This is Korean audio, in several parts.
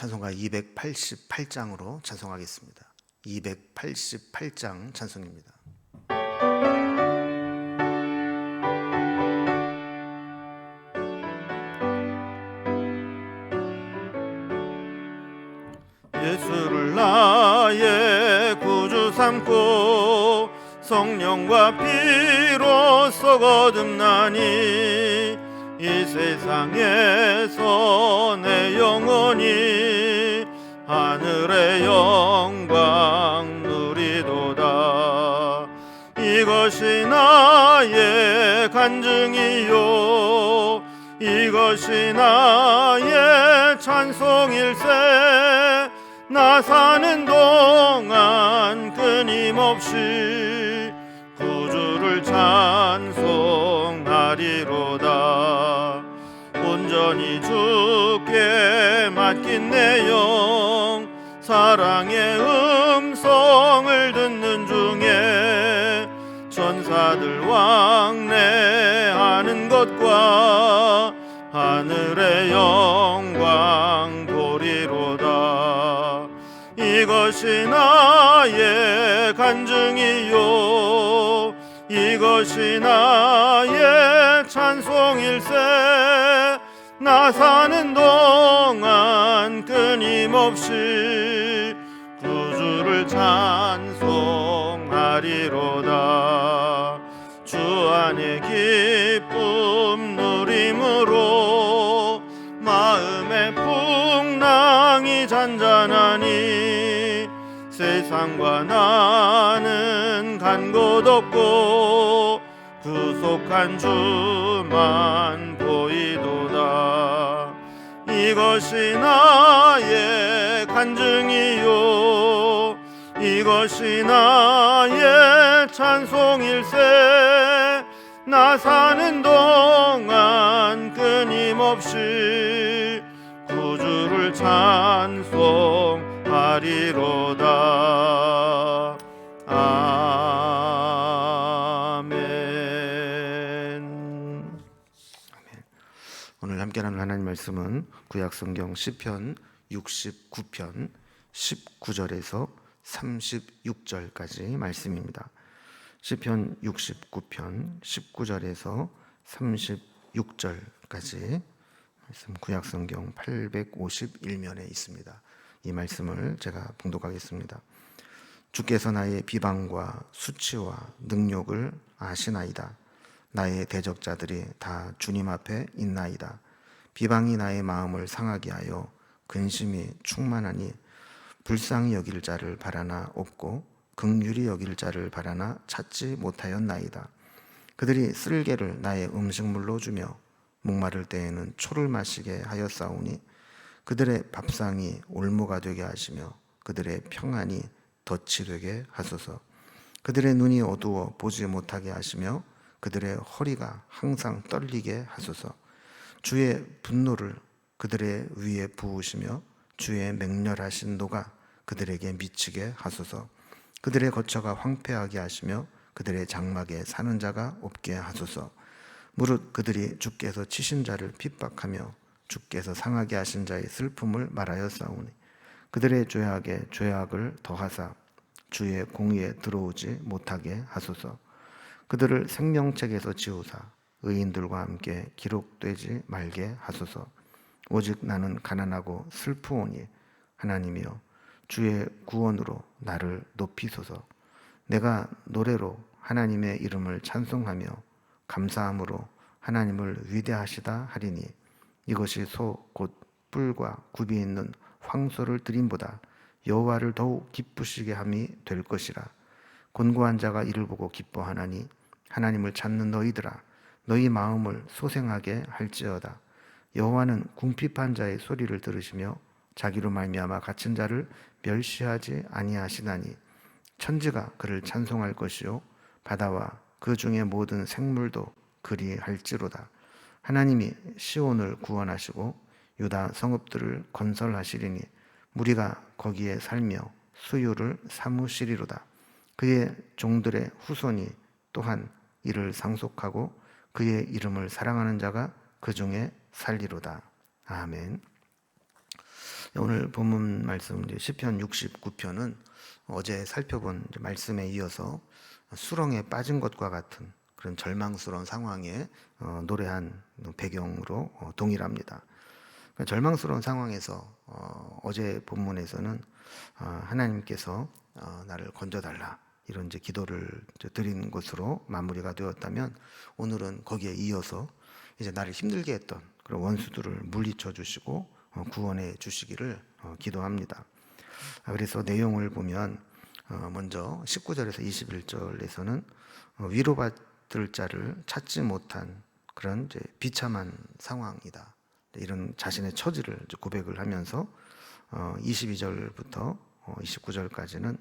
찬송가 288장으로 찬송하겠습니다. 288장 찬송입니다. 예수를 나의 구주 삼고 성령과 피로써 거듭나니 이 세상에서 내 영혼이 하늘의 영광 누리도다. 이것이 나의 간증이요 이것이 나의 찬송일세. 나 사는 동안 끊임없이 구주를 찬송하리로다. 온전히 주께 맡긴 내 영 사랑의 음성을 듣는 중에 천사들 왕래하는 것과 하늘의 영광 보리로다. 이것이 나의 간증이요 이것이 나의 찬송일세. 나 사는 동안 끊임없이 구주를 찬송하리로다. 주 안의 기쁨 누림으로 마음의 풍랑이 잔잔하니 세상과 나는 간 곳 없고 구속한 주만 보이도다. 이것이 나의 간증이요 이것이 나의 찬송일세. 나 사는 동안 끊임없이 구주를 찬송하리로다. 아멘. 오늘 함께 나눌 하나님 말씀은 구약성경 시편 69편 19절에서 36절까지 말씀입니다. 시편 69편 19절에서 36절까지 말씀 구약성경 851면에 있습니다. 이 말씀을 제가 봉독하겠습니다. 주께서 나의 비방과 수치와 능욕을 아시나이다. 나의 대적자들이 다 주님 앞에 있나이다. 비방이 나의 마음을 상하게 하여 근심이 충만하니 불쌍히 여길 자를 바라나 없고 긍휼히 여길 자를 바라나 찾지 못하였나이다. 그들이 쓸개를 나의 음식물로 주며 목마를 때에는 초를 마시게 하였사오니 그들의 밥상이 올무가 되게 하시며 그들의 평안이 덫이 되게 하소서. 그들의 눈이 어두워 보지 못하게 하시며 그들의 허리가 항상 떨리게 하소서. 주의 분노를 그들의 위에 부으시며 주의 맹렬하신 노가 그들에게 미치게 하소서. 그들의 거처가 황폐하게 하시며 그들의 장막에 사는 자가 없게 하소서. 무릇 그들이 주께서 치신 자를 핍박하며 주께서 상하게 하신 자의 슬픔을 말하였사오니 그들의 죄악에 죄악을 더하사 주의 공의에 들어오지 못하게 하소서. 그들을 생명책에서 지우사 의인들과 함께 기록되지 말게 하소서. 오직 나는 가난하고 슬프오니 하나님이여 주의 구원으로 나를 높이소서. 내가 노래로 하나님의 이름을 찬송하며 감사함으로 하나님을 위대하시다 하리니 이것이 소 곧 뿔과 굽이 있는 황소를 드림보다 여호와를 더욱 기쁘시게 함이 될 것이라. 곤고한 자가 이를 보고 기뻐하나니 하나님을 찾는 너희들아 너희 마음을 소생하게 할지어다. 여호와는 궁핍한 자의 소리를 들으시며 자기로 말미암아 갇힌 자를 멸시하지 아니하시나니 천지가 그를 찬송할 것이요 바다와 그 중에 모든 생물도 그리할지로다. 하나님이 시온을 구원하시고 유다 성읍들을 건설하시리니 무리가 거기에 살며 수유를 삼으시리로다. 그의 종들의 후손이 또한 이를 상속하고 그의 이름을 사랑하는 자가 그 중에 살리로다. 아멘. 오늘 본문 말씀 이제 시편 69편은 어제 살펴본 이제 말씀에 이어서 수렁에 빠진 것과 같은 그런 절망스러운 상황에 노래한 배경으로 동일합니다. 그러니까 절망스러운 상황에서 어제 본문에서는 하나님께서 나를 건져달라 이런 이제 기도를 이제 드린 것으로 마무리가 되었다면, 오늘은 거기에 이어서 이제 나를 힘들게 했던 그런 원수들을 물리쳐 주시고 구원해 주시기를 기도합니다. 그래서 내용을 보면 먼저 19절에서 21절에서는 위로받을 자를 찾지 못한 그런 이제 비참한 상황이다, 이런 자신의 처지를 고백을 하면서 22절부터 29절까지는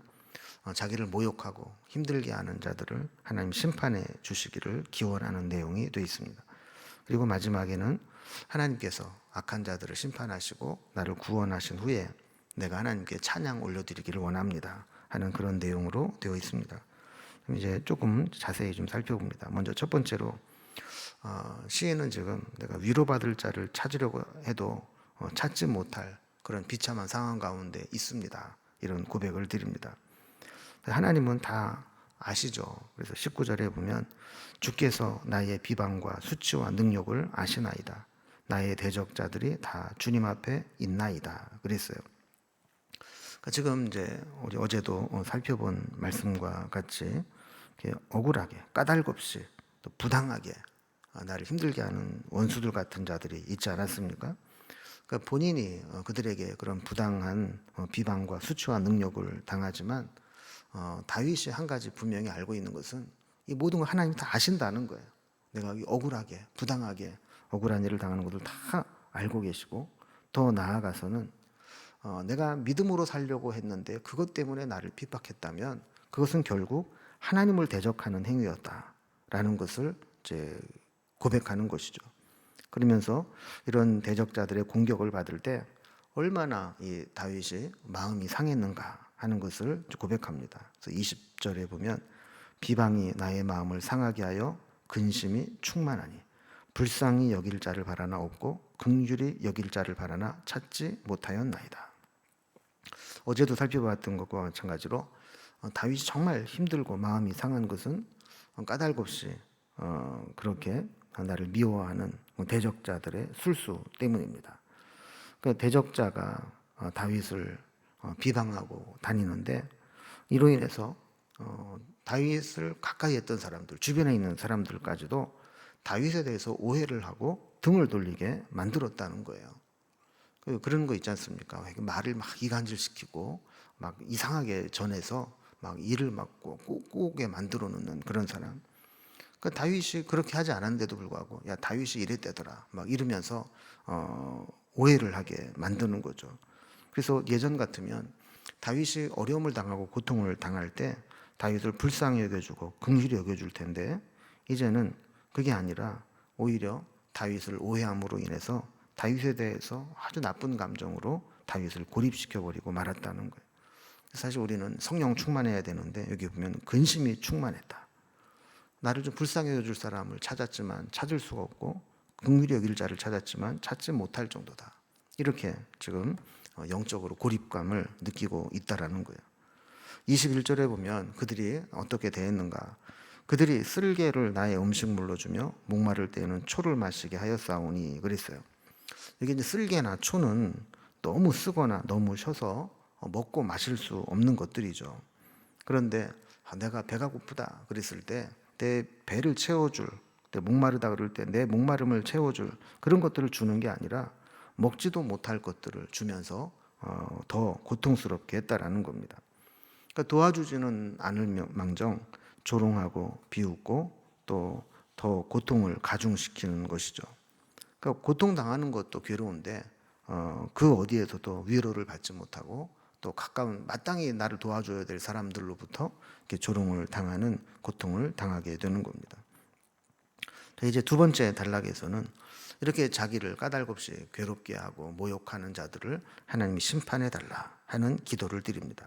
자기를 모욕하고 힘들게 하는 자들을 하나님 심판해 주시기를 기원하는 내용이 되어 있습니다. 그리고 마지막에는 하나님께서 악한 자들을 심판하시고 나를 구원하신 후에 내가 하나님께 찬양 올려드리기를 원합니다 하는 그런 내용으로 되어 있습니다. 그럼 이제 조금 자세히 좀 살펴봅니다. 먼저 첫 번째로 시인은 지금 내가 위로받을 자를 찾으려고 해도 찾지 못할 그런 비참한 상황 가운데 있습니다, 이런 고백을 드립니다. 하나님은 다 아시죠. 그래서 19절에 보면 주께서 나의 비방과 수치와 능력을 아시나이다. 나의 대적자들이 다 주님 앞에 있나이다 그랬어요. 그러니까 지금 이제 우리 어제도 살펴본 말씀과 같이 억울하게 까닭없이 또 부당하게 나를 힘들게 하는 원수들 같은 자들이 있지 않았습니까? 그러니까 본인이 그들에게 그런 부당한 비방과 수치와 능력을 당하지만 다윗이 한 가지 분명히 알고 있는 것은 이 모든 걸 하나님 다 아신다는 거예요. 내가 억울하게 부당하게 억울한 일을 당하는 것을 다 알고 계시고, 더 나아가서는 내가 믿음으로 살려고 했는데 그것 때문에 나를 핍박했다면 그것은 결국 하나님을 대적하는 행위였다라는 것을 이제 고백하는 것이죠. 그러면서 이런 대적자들의 공격을 받을 때 얼마나 이 다윗이 마음이 상했는가 하는 것을 고백합니다. 그래서 20절에 보면 비방이 나의 마음을 상하게 하여 근심이 충만하니 불쌍히 여길 자를 바라나 없고 긍휼히 여길 자를 바라나 찾지 못하였나이다. 어제도 살펴봤던 것과 마찬가지로 다윗이 정말 힘들고 마음이 상한 것은 까닭없이 그렇게 나를 미워하는 대적자들의 술수 때문입니다. 그 대적자가 다윗을 비방하고 다니는데, 이로 인해서 다윗을 가까이 했던 사람들, 주변에 있는 사람들까지도 다윗에 대해서 오해를 하고 등을 돌리게 만들었다는 거예요. 그런 거 있지 않습니까? 말을 막 이간질시키고 막 이상하게 전해서 막 일을 막 꼬게 만들어 놓는 그런 사람. 그러니까 다윗이 그렇게 하지 않았는데도 불구하고 야 다윗이 이랬대더라 막 이러면서 오해를 하게 만드는 거죠. 그래서 예전 같으면 다윗이 어려움을 당하고 고통을 당할 때 다윗을 불쌍히 여겨주고 긍휼히 여겨줄 텐데, 이제는 그게 아니라 오히려 다윗을 오해함으로 인해서 다윗에 대해서 아주 나쁜 감정으로 다윗을 고립시켜버리고 말았다는 거예요. 사실 우리는 성령 충만해야 되는데 여기 보면 근심이 충만했다. 나를 좀 불쌍히 여겨줄 사람을 찾았지만 찾을 수가 없고 긍휼히 여길 자를 찾았지만 찾지 못할 정도다. 이렇게 지금 영적으로 고립감을 느끼고 있다라는 거예요. 21절에 보면 그들이 어떻게 대했는가. 그들이 쓸개를 나의 음식물로 주며 목마를 때에는 초를 마시게 하였사오니 그랬어요. 여기 이제 쓸개나 초는 너무 쓰거나 너무 셔서 먹고 마실 수 없는 것들이죠. 그런데 내가 배가 고프다 그랬을 때 내 배를 채워줄, 내 목마르다 그럴 때 내 목마름을 채워줄 그런 것들을 주는 게 아니라 먹지도 못할 것들을 주면서 더 고통스럽게 했다라는 겁니다. 그러니까 도와주지는 않을 망정 조롱하고 비웃고 또 더 고통을 가중시키는 것이죠. 그러니까 고통당하는 것도 괴로운데 그 어디에서도 위로를 받지 못하고 또 가까운 마땅히 나를 도와줘야 될 사람들로부터 이렇게 조롱을 당하는 고통을 당하게 되는 겁니다. 이제 두 번째 단락에서는 이렇게 자기를 까닭없이 괴롭게 하고 모욕하는 자들을 하나님이 심판해 달라 하는 기도를 드립니다.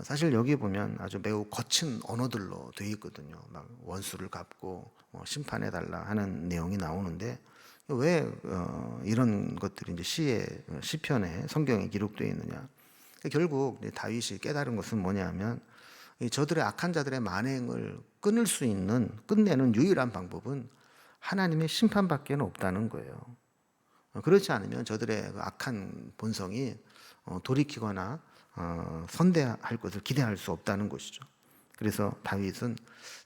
사실 여기 보면 아주 매우 거친 언어들로 되어 있거든요. 막 원수를 갚고 심판해 달라 하는 내용이 나오는데 왜 이런 것들이 이제 시편에 성경에 기록되어 있느냐? 결국 이제 다윗이 깨달은 것은 뭐냐면 이 저들의 악한 자들의 만행을 끊을 수 있는 끝내는 유일한 방법은 하나님의 심판밖에 없다는 거예요. 그렇지 않으면 저들의 그 악한 본성이 돌이키거나 선대할 것을 기대할 수 없다는 것이죠. 그래서 다윗은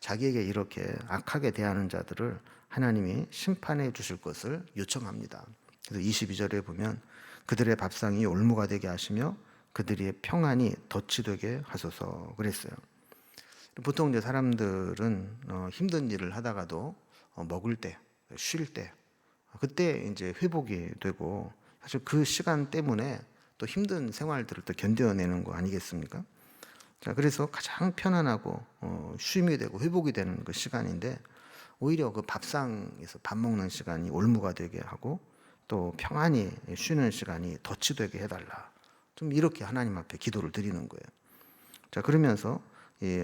자기에게 이렇게 악하게 대하는 자들을 하나님이 심판해 주실 것을 요청합니다. 그래서 22절에 보면 그들의 밥상이 올무가 되게 하시며 그들의 평안이 덫이 되게 하소서 그랬어요. 보통 이제 사람들은 힘든 일을 하다가도 먹을 때, 쉴 때, 그때 이제 회복이 되고 사실 그 시간 때문에 또 힘든 생활들을 또 견뎌내는 거 아니겠습니까? 자, 그래서 가장 편안하고 쉼이 되고 회복이 되는 그 시간인데 오히려 그 밥상에서 밥 먹는 시간이 올무가 되게 하고 또 평안히 쉬는 시간이 덫이 되게 해달라. 좀 이렇게 하나님 앞에 기도를 드리는 거예요. 자, 그러면서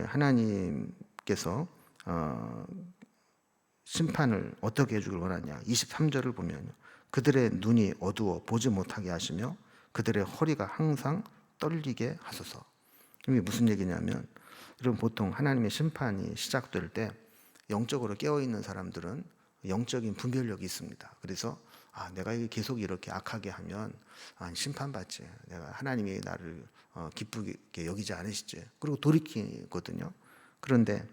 하나님께서 심판을 어떻게 해주길 원하냐. 23절을 보면 그들의 눈이 어두워 보지 못하게 하시며 그들의 허리가 항상 떨리게 하소서. 이게 무슨 얘기냐면 여러분 보통 하나님의 심판이 시작될 때 영적으로 깨어있는 사람들은 영적인 분별력이 있습니다. 그래서 내가 계속 이렇게 악하게 하면 심판받지. 내가 하나님이 나를 기쁘게 여기지 않으시지. 그리고 돌이키거든요. 그런데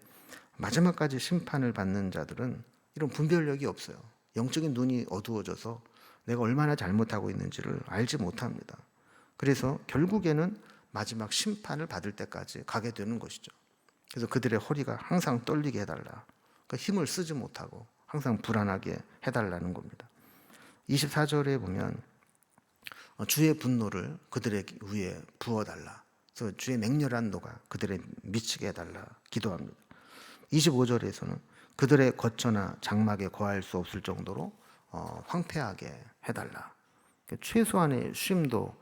마지막까지 심판을 받는 자들은 이런 분별력이 없어요. 영적인 눈이 어두워져서 내가 얼마나 잘못하고 있는지를 알지 못합니다. 그래서 결국에는 마지막 심판을 받을 때까지 가게 되는 것이죠. 그래서 그들의 허리가 항상 떨리게 해달라. 그러니까 힘을 쓰지 못하고 항상 불안하게 해달라는 겁니다. 24절에 보면 주의 분노를 그들의 위에 부어달라. 그래서 주의 맹렬한 노가 그들의 미치게 해달라 기도합니다. 25절에서는 그들의 거처나 장막에 거할 수 없을 정도로 황폐하게 해달라. 그러니까 최소한의 쉼도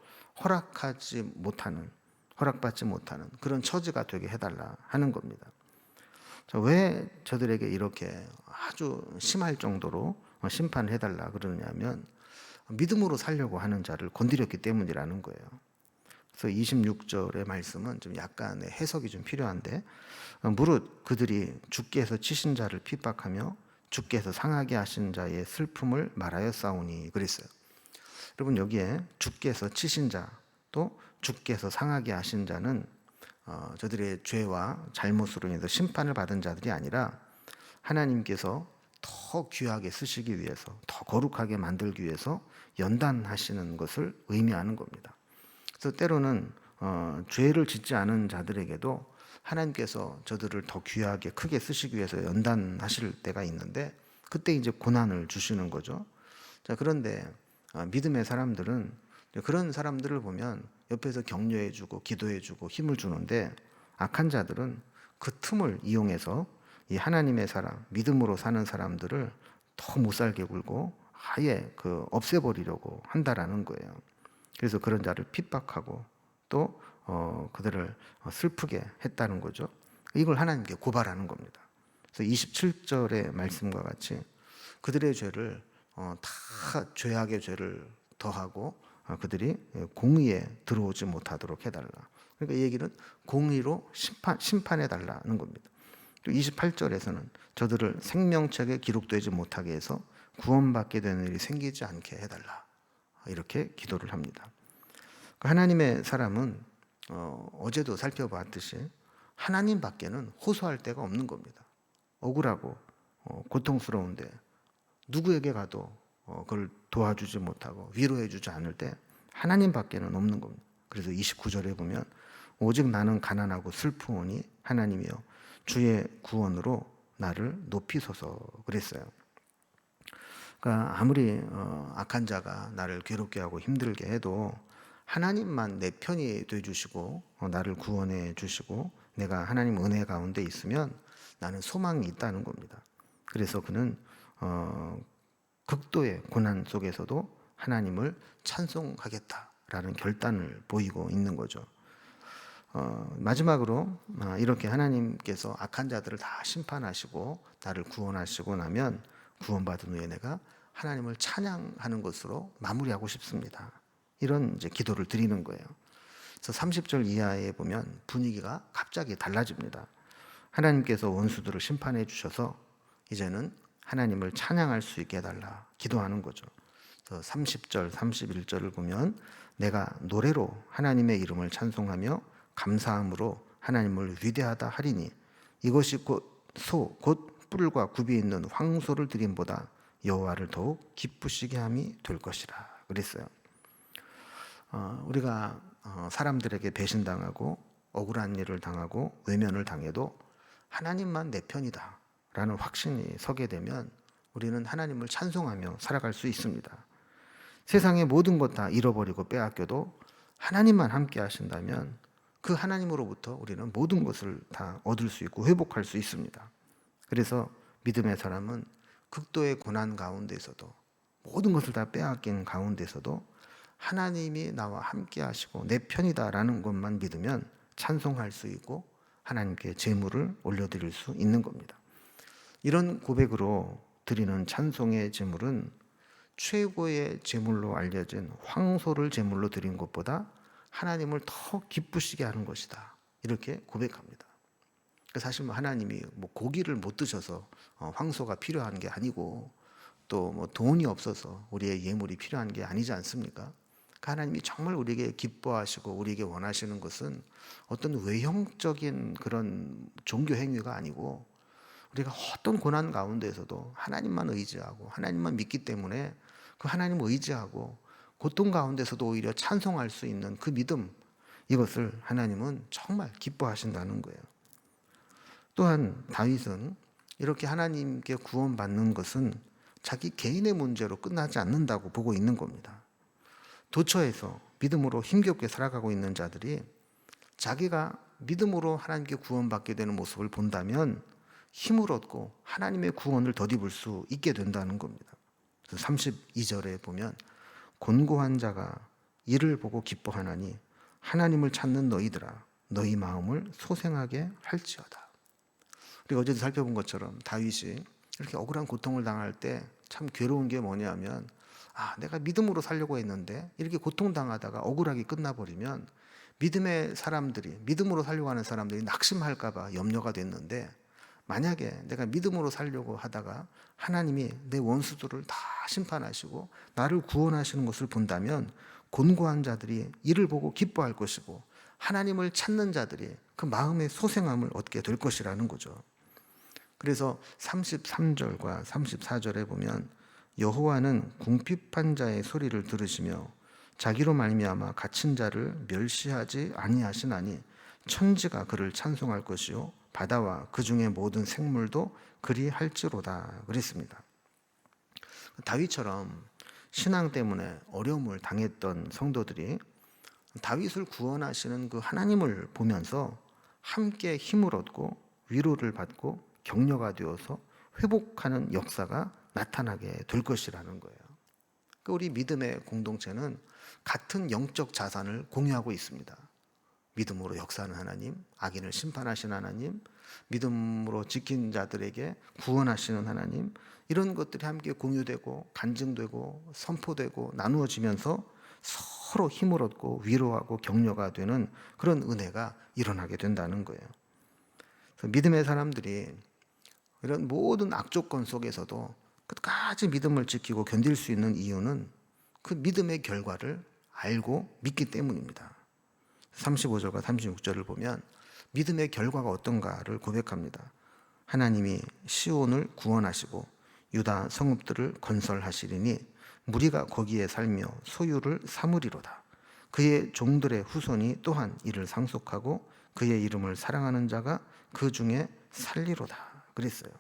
허락받지 못하는 그런 처지가 되게 해달라 하는 겁니다. 자, 왜 저들에게 이렇게 아주 심할 정도로 심판을 해달라 그러냐면 믿음으로 살려고 하는 자를 건드렸기 때문이라는 거예요. 그래서 26절의 말씀은 좀 약간의 해석이 좀 필요한데 무릇 그들이 주께서 치신 자를 핍박하며 주께서 상하게 하신 자의 슬픔을 말하였사오니 그랬어요. 여러분 여기에 주께서 치신 자 또 주께서 상하게 하신 자는 저들의 죄와 잘못으로 인해서 심판을 받은 자들이 아니라 하나님께서 더 귀하게 쓰시기 위해서 더 거룩하게 만들기 위해서 연단하시는 것을 의미하는 겁니다. 그래서 때로는 죄를 짓지 않은 자들에게도 하나님께서 저들을 더 귀하게 크게 쓰시기 위해서 연단하실 때가 있는데 그때 이제 고난을 주시는 거죠. 자, 그런데 믿음의 사람들은 그런 사람들을 보면 옆에서 격려해주고 기도해주고 힘을 주는데 악한 자들은 그 틈을 이용해서 이 하나님의 사람, 믿음으로 사는 사람들을 더 못살게 굴고 아예 없애버리려고 한다라는 거예요. 그래서 그런 자를 핍박하고 또 그들을 슬프게 했다는 거죠. 이걸 하나님께 고발하는 겁니다. 그래서 27절의 말씀과 같이 그들의 죄를 다 죄악의 죄를 더하고 그들이 공의에 들어오지 못하도록 해달라. 그러니까 이 얘기는 공의로 심판해달라는 겁니다. 또 28절에서는 저들을 생명책에 기록되지 못하게 해서 구원받게 되는 일이 생기지 않게 해달라. 이렇게 기도를 합니다. 하나님의 사람은 어제도 살펴봤듯이 하나님 밖에는 호소할 데가 없는 겁니다. 억울하고 고통스러운데 누구에게 가도 그걸 도와주지 못하고 위로해주지 않을 때 하나님 밖에는 없는 겁니다. 그래서 29절에 보면 오직 나는 가난하고 슬프오니 하나님이여 주의 구원으로 나를 높이소서 그랬어요. 그러니까 아무리 악한 자가 나를 괴롭게 하고 힘들게 해도 하나님만 내 편이 되어주시고 나를 구원해 주시고 내가 하나님 은혜 가운데 있으면 나는 소망이 있다는 겁니다. 그래서 그는 극도의 고난 속에서도 하나님을 찬송하겠다라는 결단을 보이고 있는 거죠. 마지막으로 이렇게 하나님께서 악한 자들을 다 심판하시고 나를 구원하시고 나면 구원받은 후에 내가 하나님을 찬양하는 것으로 마무리하고 싶습니다. 이런 이제 기도를 드리는 거예요. 그래서 30절 이하에 보면 분위기가 갑자기 달라집니다. 하나님께서 원수들을 심판해 주셔서 이제는 하나님을 찬양할 수 있게 해달라 기도하는 거죠. 30절, 31절을 보면 내가 노래로 하나님의 이름을 찬송하며 감사함으로 하나님을 위대하다 하리니 이것이 곧 뿔과 굽이 있는 황소를 드림보다 여호와를 더욱 기쁘시게 함이 될 것이라 그랬어요. 우리가 사람들에게 배신당하고 억울한 일을 당하고 외면을 당해도 하나님만 내 편이다 라는 확신이 서게 되면 우리는 하나님을 찬송하며 살아갈 수 있습니다. 세상의 모든 것 다 잃어버리고 빼앗겨도 하나님만 함께 하신다면 그 하나님으로부터 우리는 모든 것을 다 얻을 수 있고 회복할 수 있습니다. 그래서 믿음의 사람은 극도의 고난 가운데서도 모든 것을 다 빼앗긴 가운데서도 하나님이 나와 함께 하시고 내 편이다라는 것만 믿으면 찬송할 수 있고 하나님께 제물을 올려드릴 수 있는 겁니다. 이런 고백으로 드리는 찬송의 제물은 최고의 제물로 알려진 황소를 제물로 드린 것보다 하나님을 더 기쁘시게 하는 것이다. 이렇게 고백합니다. 사실 하나님이 고기를 못 드셔서 황소가 필요한 게 아니고 또 돈이 없어서 우리의 예물이 필요한 게 아니지 않습니까? 하나님이 정말 우리에게 기뻐하시고 우리에게 원하시는 것은 어떤 외형적인 그런 종교 행위가 아니고 우리가 어떤 고난 가운데에서도 하나님만 의지하고 하나님만 믿기 때문에 그 하나님을 의지하고 고통 가운데서도 오히려 찬송할 수 있는 그 믿음, 이것을 하나님은 정말 기뻐하신다는 거예요. 또한 다윗은 이렇게 하나님께 구원받는 것은 자기 개인의 문제로 끝나지 않는다고 보고 있는 겁니다. 도처에서 믿음으로 힘겹게 살아가고 있는 자들이 자기가 믿음으로 하나님께 구원받게 되는 모습을 본다면 힘을 얻고 하나님의 구원을 덧입을 수 있게 된다는 겁니다. 32절에 보면 곤고한 자가 이를 보고 기뻐하나니 하나님을 찾는 너희들아 너희 마음을 소생하게 할지어다. 우리가 어제도 살펴본 것처럼 다윗이 이렇게 억울한 고통을 당할 때 참 괴로운 게 뭐냐면 내가 믿음으로 살려고 했는데 이렇게 고통당하다가 억울하게 끝나버리면 믿음의 사람들이 믿음으로 살려고 하는 사람들이 낙심할까 봐 염려가 됐는데 만약에 내가 믿음으로 살려고 하다가 하나님이 내 원수들을 다 심판하시고 나를 구원하시는 것을 본다면 곤고한 자들이 이를 보고 기뻐할 것이고 하나님을 찾는 자들이 그 마음의 소생함을 얻게 될 것이라는 거죠. 그래서 33절과 34절에 보면 여호와는 궁핍한 자의 소리를 들으시며 자기로 말미암아 갇힌 자를 멸시하지 아니하시나니 천지가 그를 찬송할 것이요 바다와 그 중에 모든 생물도 그리할지로다 그랬습니다. 다윗처럼 신앙 때문에 어려움을 당했던 성도들이 다윗을 구원하시는 그 하나님을 보면서 함께 힘을 얻고 위로를 받고 격려가 되어서 회복하는 역사가 나타나게 될 것이라는 거예요. 우리 믿음의 공동체는 같은 영적 자산을 공유하고 있습니다. 믿음으로 역사하는 하나님, 악인을 심판하시는 하나님, 믿음으로 지킨 자들에게 구원하시는 하나님, 이런 것들이 함께 공유되고 간증되고 선포되고 나누어지면서 서로 힘을 얻고 위로하고 격려가 되는 그런 은혜가 일어나게 된다는 거예요. 그래서 믿음의 사람들이 이런 모든 악조건 속에서도 끝까지 믿음을 지키고 견딜 수 있는 이유는 그 믿음의 결과를 알고 믿기 때문입니다. 35절과 36절을 보면 믿음의 결과가 어떤가를 고백합니다. 하나님이 시온을 구원하시고 유다 성읍들을 건설하시리니 무리가 거기에 살며 소유를 삼으리로다. 그의 종들의 후손이 또한 이를 상속하고 그의 이름을 사랑하는 자가 그 중에 살리로다 그랬어요.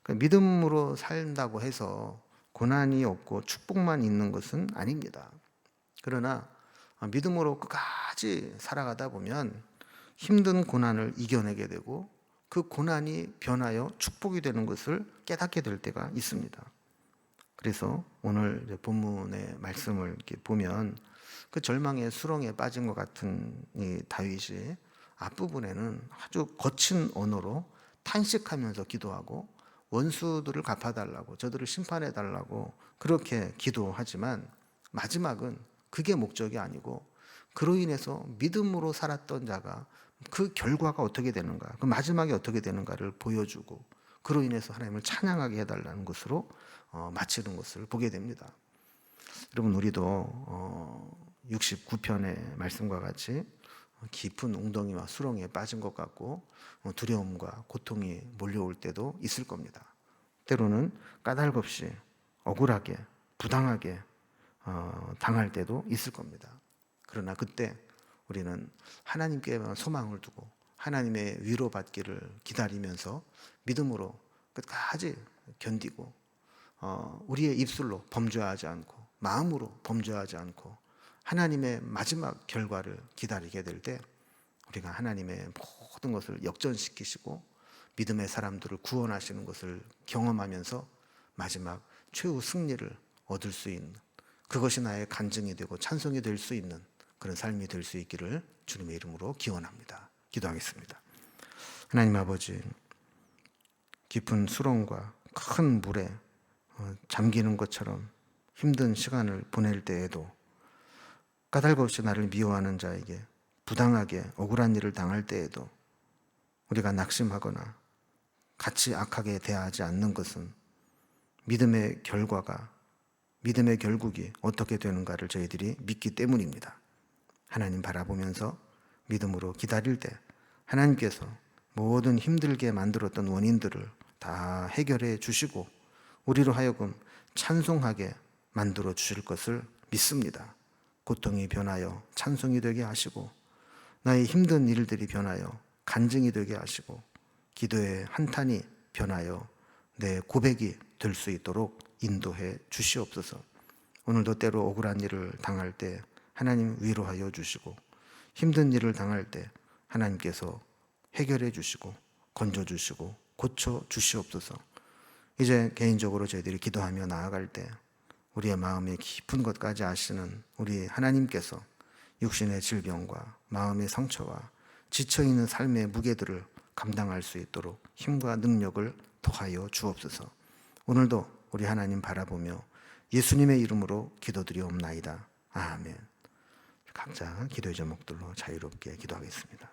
믿음으로 산다고 해서 고난이 없고 축복만 있는 것은 아닙니다. 그러나 믿음으로 끝까지 살아가다 보면 힘든 고난을 이겨내게 되고 그 고난이 변하여 축복이 되는 것을 깨닫게 될 때가 있습니다. 그래서 오늘 본문의 말씀을 이렇게 보면 그 절망의 수렁에 빠진 것 같은 이 다윗이 앞부분에는 아주 거친 언어로 탄식하면서 기도하고 원수들을 갚아달라고, 저들을 심판해달라고 그렇게 기도하지만 마지막은 그게 목적이 아니고 그로 인해서 믿음으로 살았던 자가 그 결과가 어떻게 되는가, 그 마지막에 어떻게 되는가를 보여주고 그로 인해서 하나님을 찬양하게 해달라는 것으로 마치는 것을 보게 됩니다. 여러분, 우리도 69편의 말씀과 같이 깊은 웅덩이와 수렁에 빠진 것 같고 두려움과 고통이 몰려올 때도 있을 겁니다. 때로는 까닭없이 억울하게 부당하게 당할 때도 있을 겁니다. 그러나 그때 우리는 하나님께만 소망을 두고 하나님의 위로받기를 기다리면서 믿음으로 끝까지 견디고 우리의 입술로 범죄하지 않고 마음으로 범죄하지 않고 하나님의 마지막 결과를 기다리게 될 때 우리가 하나님의 모든 것을 역전시키시고 믿음의 사람들을 구원하시는 것을 경험하면서 마지막 최후 승리를 얻을 수 있는, 그것이 나의 간증이 되고 찬송이 될 수 있는 그런 삶이 될 수 있기를 주님의 이름으로 기원합니다. 기도하겠습니다. 하나님 아버지, 깊은 수렁과 큰 물에 잠기는 것처럼 힘든 시간을 보낼 때에도 까닭없이 나를 미워하는 자에게 부당하게 억울한 일을 당할 때에도 우리가 낙심하거나 같이 악하게 대하지 않는 것은 믿음의 결과가, 믿음의 결국이 어떻게 되는가를 저희들이 믿기 때문입니다. 하나님 바라보면서 믿음으로 기다릴 때 하나님께서 모든 힘들게 만들었던 원인들을 다 해결해 주시고 우리로 하여금 찬송하게 만들어 주실 것을 믿습니다. 고통이 변하여 찬송이 되게 하시고 나의 힘든 일들이 변하여 간증이 되게 하시고 기도의 한탄이 변하여 내 고백이 될 수 있도록 인도해 주시옵소서. 오늘도 때로 억울한 일을 당할 때 하나님 위로하여 주시고 힘든 일을 당할 때 하나님께서 해결해 주시고 건져 주시고 고쳐 주시옵소서. 이제 개인적으로 저희들이 기도하며 나아갈 때 우리의 마음의 깊은 것까지 아시는 우리 하나님께서 육신의 질병과 마음의 상처와 지쳐있는 삶의 무게들을 감당할 수 있도록 힘과 능력을 더하여 주옵소서. 오늘도 우리 하나님 바라보며 예수님의 이름으로 기도드리옵나이다. 아멘. 각자 기도의 제목들로 자유롭게 기도하겠습니다.